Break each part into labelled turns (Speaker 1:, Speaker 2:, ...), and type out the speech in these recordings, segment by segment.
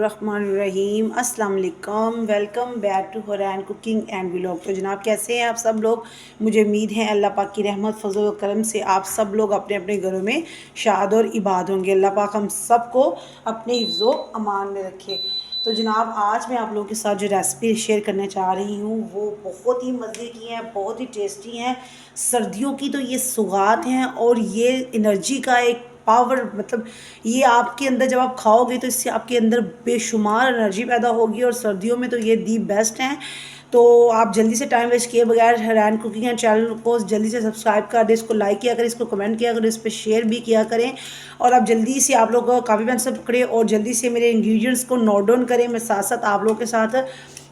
Speaker 1: बिस्मिल्लाहिर्रहमानिर्रहीम। अस्सलाम वालेकुम। Welcome back to Hurain cooking and vlog. तो जनाब कैसे हैं आप सब लोग? मुझे उम्मीद है अल्लाह पाक की रहमत फजल व करम से आप सब लोग अपने अपने घरों में शाद और इबाद होंगे। अल्लाह पाक हम सबको अपने हिफ्ज़ो अमान में रखे। तो जनाब आज मैं आप लोगों के साथ जो रेसिपी शेयर करने चाह रही हूँ वो बहुत ही मज़े की हैं, बहुत ही टेस्टी हैं। सर्दियों की तो ये सौगात हैं और ये एनर्जी का एक पावर, मतलब ये आपके अंदर जब आप खाओगे तो इससे आपके अंदर बेशुमार एनर्जी पैदा होगी और सर्दियों में तो ये दी बेस्ट हैं। तो आप जल्दी से टाइम वेस्ट किए बगैर हुरैन कुकिंग एंड चैनल को जल्दी से सब्सक्राइब कर दें, इसको लाइक किया करें, इसको कमेंट किया करें, इस पर शेयर भी किया करें। और आप जल्दी से आप लोग काफ़ी पेंसिल पकड़े और जल्दी से मेरे इंग्रेडिएंट्स को नोट डाउन करें। मैं साथ साथ आप लोगों के साथ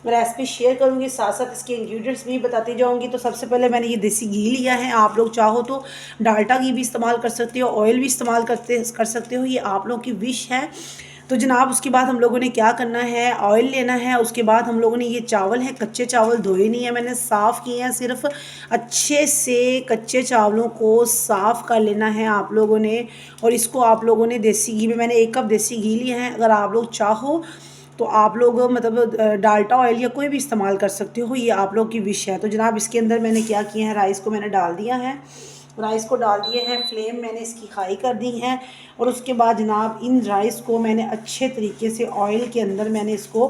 Speaker 1: रेसिपी शेयर करूँगी, साथ साथ इसके इंग्रेडिएंट्स भी बताती जाऊँगी। तो सबसे पहले मैंने ये देसी घी लिया है। आप लोग चाहो तो डाल्डा घी भी इस्तेमाल कर सकते हो, ऑयल भी इस्तेमाल कर सकते हो, ये आप लोग की विश है। तो जनाब उसके बाद हम लोगों ने क्या करना है, ऑयल लेना है। उसके बाद हम लोगों ने ये चावल है, कच्चे चावल धोए नहीं है मैंने, साफ़ किए हैं सिर्फ। अच्छे से कच्चे चावलों को साफ़ कर लेना है आप लोगों ने। और इसको आप लोगों ने देसी घी में, मैंने 1 कप देसी घी लिया है। अगर आप लोग चाहो तो आप लोग मतलब डाल्डा ऑयल या कोई भी इस्तेमाल कर सकते हो, ये आप लोग की विश है। तो जनाब इसके अंदर मैंने क्या किया है, राइस को मैंने डाल दिया है, राइस को डाल दिए हैं, फ्लेम मैंने इसकी हाई कर दी है। और उसके बाद जनाब इन राइस को मैंने अच्छे तरीके से ऑयल के अंदर मैंने इसको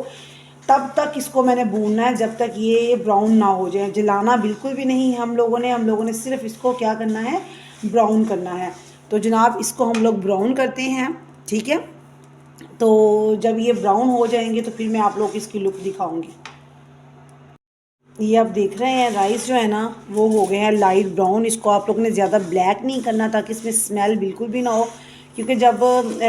Speaker 1: तब तक इसको मैंने भूनना है जब तक ये ब्राउन ना हो जाए। जलाना बिल्कुल भी नहीं है हम लोगों ने सिर्फ इसको क्या करना है, ब्राउन करना है। तो जनाब इसको हम लोग ब्राउन करते हैं, ठीक है। तो जब ये ब्राउन हो जाएंगे तो फिर मैं आप लोग को इसकी लुक दिखाऊंगी। ये आप देख रहे हैं राइस जो है ना वो हो गए हैं लाइट ब्राउन। इसको आप लोग ने ज़्यादा ब्लैक नहीं करना ताकि इसमें स्मेल बिल्कुल भी ना हो, क्योंकि जब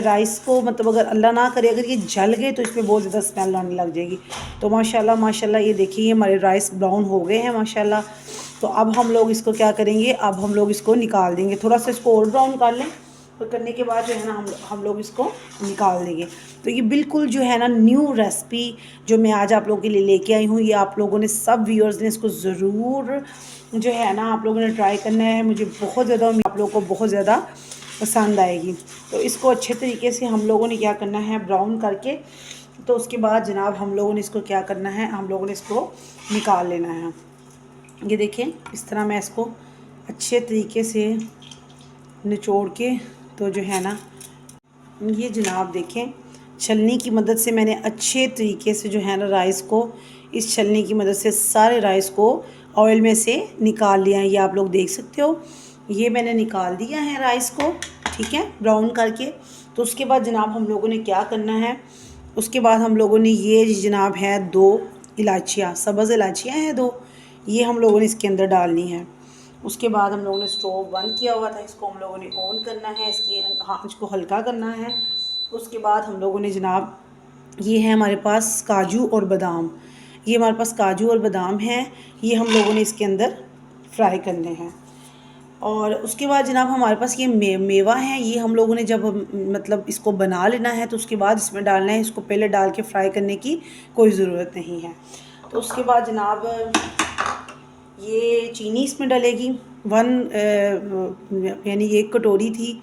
Speaker 1: राइस को मतलब अगर अल्लाह ना करे अगर ये जल गए तो इसमें बहुत ज़्यादा स्मेल आने लग जाएगी। तो माशाल्लाह माशाल्लाह ये देखिए हमारे राइस ब्राउन हो गए हैं माशाल्लाह। तो अब हम लोग इसको क्या करेंगे, अब हम लोग इसको निकाल देंगे, थोड़ा सा इसको और ब्राउन कर लें। तो करने के बाद जो है ना हम लोग इसको निकाल देंगे। तो ये बिल्कुल जो है ना न्यू रेसिपी जो मैं आज आप लोगों के लिए लेके आई हूँ, ये आप लोगों ने सब व्यूअर्स ने इसको ज़रूर जो है ना आप लोगों ने ट्राई करना है। मुझे बहुत ज़्यादा आप लोगों को बहुत ज़्यादा पसंद आएगी। तो इसको अच्छे तरीके से हम लोगों ने क्या करना है, ब्राउन करके। तो उसके बाद जनाब हम लोगों ने इसको क्या करना है, हम लोगों ने इसको निकाल लेना है। ये देखें इस तरह मैं इसको अच्छे तरीके से निचोड़ के, तो जो है ना ये जनाब देखें छलनी की मदद से मैंने अच्छे तरीके से जो है ना राइस को, इस छलनी की मदद से सारे राइस को ऑयल में से निकाल लिया है। ये आप लोग देख सकते हो, ये मैंने निकाल दिया है राइस को, ठीक है, ब्राउन करके। तो उसके बाद जनाब हम लोगों ने क्या करना है, उसके बाद हम लोगों ने ये जनाब है 2 इलायचियाँ, सब्ज़ इलायचियाँ हैं 2, ये हम लोगों ने इसके अंदर डालनी है। उसके बाद हम लोगों ने स्टोव बंद किया हुआ था, इसको हम लोगों ने ऑन करना है, इसकी आंच को हल्का करना है। उसके बाद हम लोगों ने जनाब ये है हमारे पास काजू और बादाम, ये हमारे पास काजू और बादाम हैं, ये हम लोगों ने इसके अंदर फ्राई करने हैं। और उसके बाद जनाब हमारे पास ये मेवा है, ये हम लोगों ने जब मतलब इसको बना लेना है तो उसके बाद इसमें डालना है, इसको पहले डाल के फ्राई करने की कोई ज़रूरत नहीं है। तो उसके बाद जनाब ये चीनी इसमें डलेगी 1 यानी 1 कटोरी थी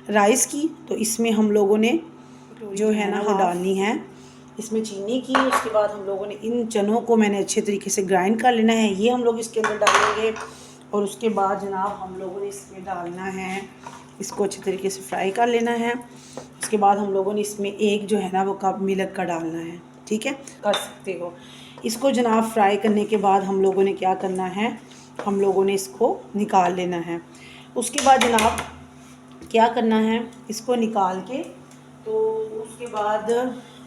Speaker 1: राइस की, तो इसमें हम लोगों ने जो है ना वो डालनी है इसमें चीनी की। उसके बाद हम लोगों ने इन चनों को मैंने अच्छे तरीके से ग्राइंड कर लेना है, ये हम लोग इसके अंदर डालेंगे। और उसके बाद जनाब हम लोगों ने इसमें डालना है, इसको अच्छे तरीके से फ्राई कर लेना है। उसके बाद हम लोगों ने इसमें एक जो है ना वो कप मिल्क का डालना है, ठीक है, कर सकते हो। इसको जनाब फ्राई करने के बाद हम लोगों ने क्या करना है, हम लोगों ने इसको निकाल लेना है। उसके बाद जनाब क्या करना है, इसको निकाल के तो उसके बाद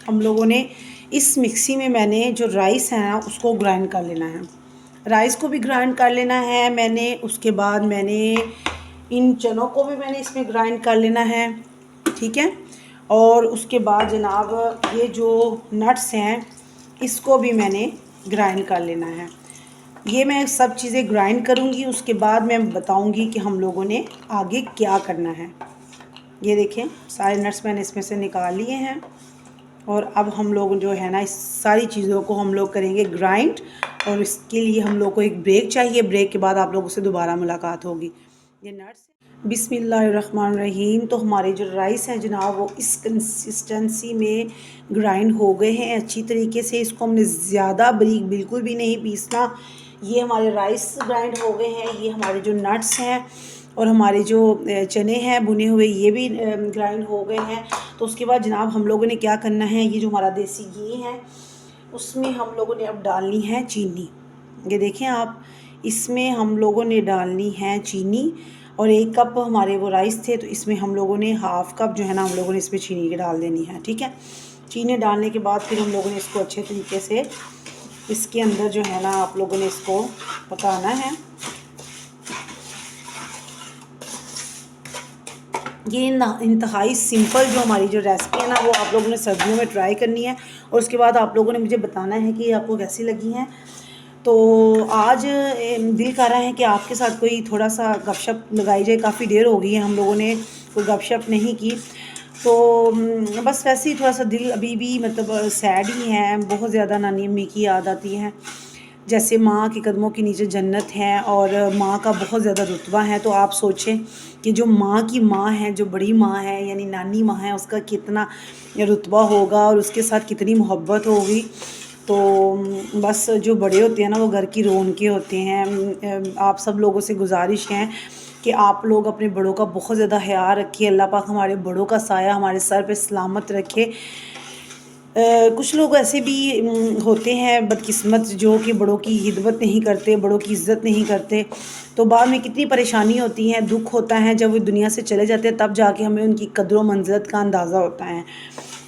Speaker 1: हम लोगों ने इस मिक्सी में मैंने जो राइस है ना उसको ग्राइंड कर लेना है, राइस को भी ग्राइंड कर लेना है मैंने। उसके बाद मैंने इन चनों को भी मैंने इसमें ग्राइंड कर लेना है, ठीक है। और उसके बाद जनाब ये जो नट्स हैं इसको भी मैंने ग्राइंड कर लेना है। ये मैं सब चीज़ें ग्राइंड करूँगी, उसके बाद मैं बताऊँगी कि हम लोगों ने आगे क्या करना है। ये देखें सारे नट्स मैंने इसमें से निकाल लिए हैं। और अब हम लोग जो है ना इस सारी चीज़ों को हम लोग करेंगे ग्राइंड, और इसके लिए हम लोग को एक ब्रेक चाहिए। ब्रेक के बाद आप लोगों से दोबारा मुलाकात होगी। ये बिस्मिल्लाहिर्रहमानिर्रहीम। तो हमारे जो राइस हैं जनाब वो इस कंसिस्टेंसी में ग्राइंड हो गए हैं अच्छी तरीके से। इसको हमने ज़्यादा बारीक बिल्कुल भी नहीं पीसना। ये हमारे राइस ग्राइंड हो गए हैं। ये हमारे जो नट्स हैं और हमारे जो चने हैं भुने हुए ये भी ग्राइंड हो गए हैं। तो उसके बाद जनाब हम लोगों ने क्या करना है, ये जो हमारा देसी घी है उसमें हम लोगों ने अब डालनी है चीनी। ये देखें आप, इसमें हम लोगों ने डालनी है चीनी। और 1 कप हमारे वो राइस थे तो इसमें हम लोगों ने हाफ़ कप जो है ना हम लोगों ने इसमें चीनी की डाल देनी है। ठीक है, चीनी डालने के बाद फिर हम लोगों ने इसको अच्छे तरीके से इसके अंदर जो है ना आप लोगों ने इसको पकाना है। ये इंतहाई सिंपल जो हमारी जो रेसिपी है ना वो आप लोगों ने सर्दियों में ट्राई करनी है और उसके बाद आप लोगों ने मुझे बताना है कि आपको कैसी लगी हैं। तो आज दिल कर रहा है कि आपके साथ कोई थोड़ा सा गपशप लगाई जाए। काफ़ी देर हो गई है हम लोगों ने कोई गपशप नहीं की। तो बस वैसे ही थोड़ा सा दिल अभी भी मतलब सैड ही है। बहुत ज़्यादा नानी अम्मी की याद आती है। जैसे माँ के कदमों के नीचे जन्नत है और माँ का बहुत ज़्यादा रुतबा है। तो आप सोचें कि जो माँ की माँ है, जो बड़ी माँ है यानी नानी माँ है, उसका कितना रुतबा होगा और उसके साथ कितनी मोहब्बत होगी। तो बस जो बड़े होते हैं ना वो घर की रौनकें होते हैं। आप सब लोगों से गुजारिश है कि आप लोग अपने बड़ों का बहुत ज़्यादा ख्याल रखिए। अल्लाह पाक हमारे बड़ों का साया हमारे सर पे सलामत रखे। कुछ लोग ऐसे भी होते हैं बदकिस्मत जो कि बड़ों की खिदमत नहीं करते, बड़ों की इज़्ज़त नहीं करते। तो बाद में कितनी परेशानी होती है, दुःख होता है जब वो दुनिया से चले जाते हैं, तब जाके हमें उनकी कद्र व मंज़िलत का अंदाज़ा होता है।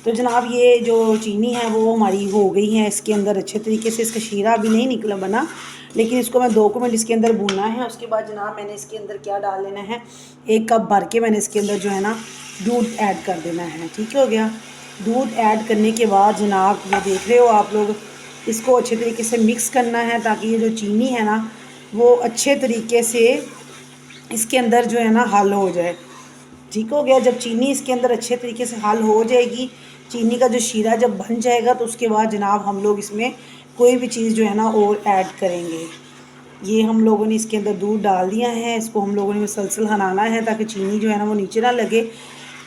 Speaker 1: तो जनाब ये जो चीनी है वो हमारी हो गई है इसके अंदर अच्छे तरीके से। इसका शीरा अभी नहीं निकला बना, लेकिन इसको मैं 2 मिनट इसके अंदर भूनना है। उसके बाद जनाब मैंने इसके अंदर क्या डाल लेना है, 1 कप भर के मैंने इसके अंदर जो है ना दूध ऐड कर देना है। ठीक हो गया। दूध ऐड करने के बाद जनाब ये देख रहे हो आप लोग, इसको अच्छे तरीके से मिक्स करना है ताकि ये जो चीनी है ना वो अच्छे तरीके से इसके अंदर जो है ना हल हो जाए। ठीक हो गया। जब चीनी इसके अंदर अच्छे तरीके से हल हो जाएगी, चीनी का जो शीरा जब बन जाएगा तो उसके बाद जनाब हम लोग इसमें कोई भी चीज़ जो है ना और ऐड करेंगे। ये हम लोगों ने इसके अंदर दूध डाल दिया है। इसको हम लोगों ने मुसलसल हलाना है ताकि चीनी जो है ना वो नीचे ना लगे।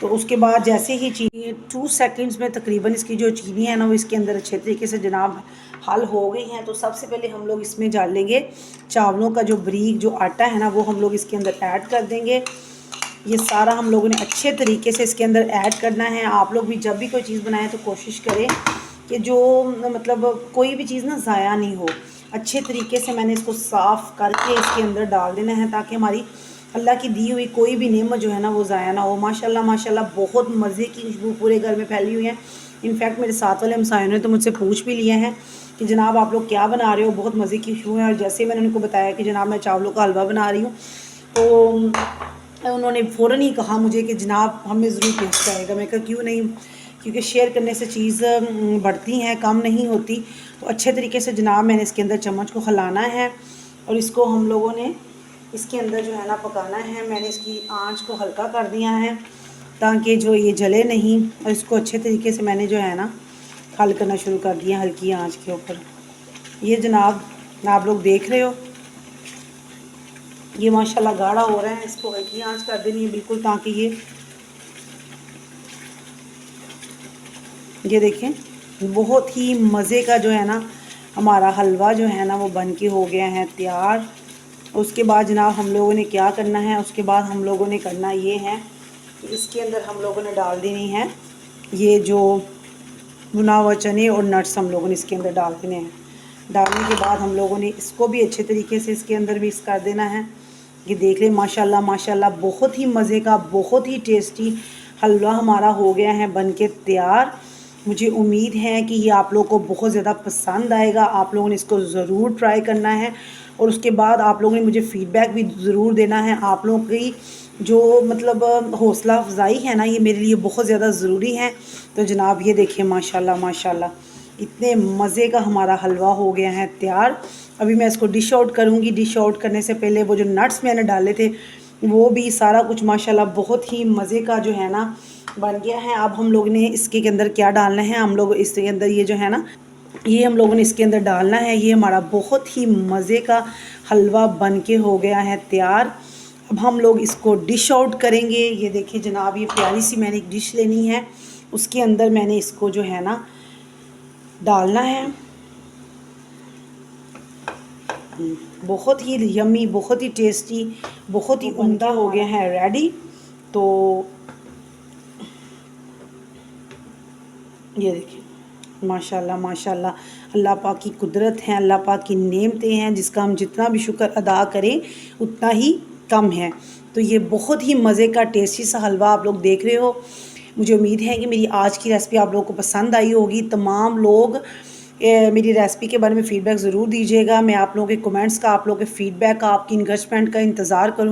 Speaker 1: तो उसके बाद जैसे ही चीनी 2 सेकंड्स में तकरीबन इसकी जो चीनी है ना वो इसके अंदर अच्छे तरीके से जनाब हल हो गई हैं। तो सबसे पहले हम लोग इसमें डालेंगे चावलों का जो बारीक जो आटा है ना वो हम लोग इसके अंदर ऐड कर देंगे। ये सारा हम लोगों ने अच्छे तरीके से इसके अंदर ऐड करना है। आप लोग भी जब भी कोई चीज़ बनाएं तो कोशिश करें कि जो मतलब कोई भी चीज़ ना ज़ाया नहीं हो। अच्छे तरीके से मैंने इसको साफ़ करके इसके अंदर डाल देना है ताकि हमारी अल्लाह की दी हुई कोई भी नेमत जो है ना वो ज़ाया ना हो। माशाल्लाह माशाल्लाह बहुत मज़े की खुशबू पूरे घर में फैली हुई है। इनफैक्ट मेरे साथ वाले हमसायों ने तो मुझसे पूछ भी लिए हैं कि जनाब आप लोग क्या बना रहे हो, बहुत मज़े की खुशबू है। और जैसे मैंने उनको बताया कि जनाब मैं चावलों का हलवा बना रही हूँ तो उन्होंने फ़ौरन ही कहा मुझे कि जनाब हमें ज़रूर टेस्ट आएगा। मैं कहा क्यों नहीं, क्योंकि शेयर करने से चीज़ बढ़ती हैं, कम नहीं होती। तो अच्छे तरीके से जनाब मैंने इसके अंदर चम्मच को हिलाना है और इसको हम लोगों ने इसके अंदर जो है ना पकाना है। मैंने इसकी आंच को हल्का कर दिया है ताकि जो ये जले नहीं, और इसको अच्छे तरीके से मैंने जो है ना हल करना शुरू कर दिया हल्की आंच के ऊपर। ये जनाब आप लोग देख रहे हो ये माशाल्लाह गाढ़ा हो रहा है। इसको हल्की आंच कर देनी है बिल्कुल ताकि ये देखें बहुत ही मज़े का जो है ना हमारा हलवा जो है ना वो बन के हो गया है तैयार। उसके बाद जनाब हम लोगों ने क्या करना है, उसके बाद हम लोगों ने करना ये है कि इसके अंदर हम लोगों ने डाल देनी है ये जो भुना हुआ चने और नट्स हम लोगों ने इसके अंदर डाल देने हैं। डालने के बाद हम लोगों ने इसको भी अच्छे तरीके से इसके अंदर मिक्स कर देना है। ये देख लें माशाल्लाह माशाल्लाह बहुत ही मज़े का बहुत ही टेस्टी हलवा हमारा हो गया है बन के तैयार। मुझे उम्मीद है कि ये आप लोगों को बहुत ज़्यादा पसंद आएगा। आप लोगों ने इसको ज़रूर ट्राई करना है और उसके बाद आप लोगों ने मुझे फ़ीडबैक भी ज़रूर देना है। आप लोगों की जो मतलब हौसला अफजाई है ना ये मेरे लिए बहुत ज़्यादा ज़रूरी है। तो जनाब ये देखिए माशाल्लाह माशाल्लाह इतने मज़े का हमारा हलवा हो गया है तैयार। अभी मैं इसको डिश आउट करूँगी। डिश आउट करने से पहले वो जो नट्स मैंने डाले थे वो भी सारा कुछ माशाल्लाह बहुत ही मज़े का जो है ना बन गया है। अब हम लोग ने इसके अंदर क्या डालना है, हम लोग इसके अंदर ये जो है ना ये हम लोगों ने इसके अंदर डालना है। ये हमारा बहुत ही मज़े का हलवा बन के हो गया है तैयार। अब हम लोग इसको डिश आउट करेंगे। ये देखिए जनाब, ये प्यारी सी मैंने एक डिश लेनी है, उसके अंदर मैंने इसको जो है ना डालना है। बहुत ही यम्मी, बहुत ही टेस्टी, बहुत ही उम्दा हो गया है रेडी। तो ये देखिए माशाल्लाह माशाल्लाह, अल्लाह पाक की कुदरत है, अल्लाह पाक की नेमतें हैं, जिसका हम जितना भी शुक्र अदा करें उतना ही कम है। तो ये बहुत ही मज़े का टेस्टी सा हलवा आप लोग देख रहे हो। मुझे उम्मीद है कि मेरी आज की रेसिपी आप लोगों को पसंद आई होगी। तमाम लोग मेरी रेसिपी के बारे में फ़ीडबैक ज़रूर दीजिएगा। मैं आप लोगों के कमेंट्स का, आप लोगों के फ़ीडबैक का, आपकी इंकरेजमेंट का इंतज़ार करूँ।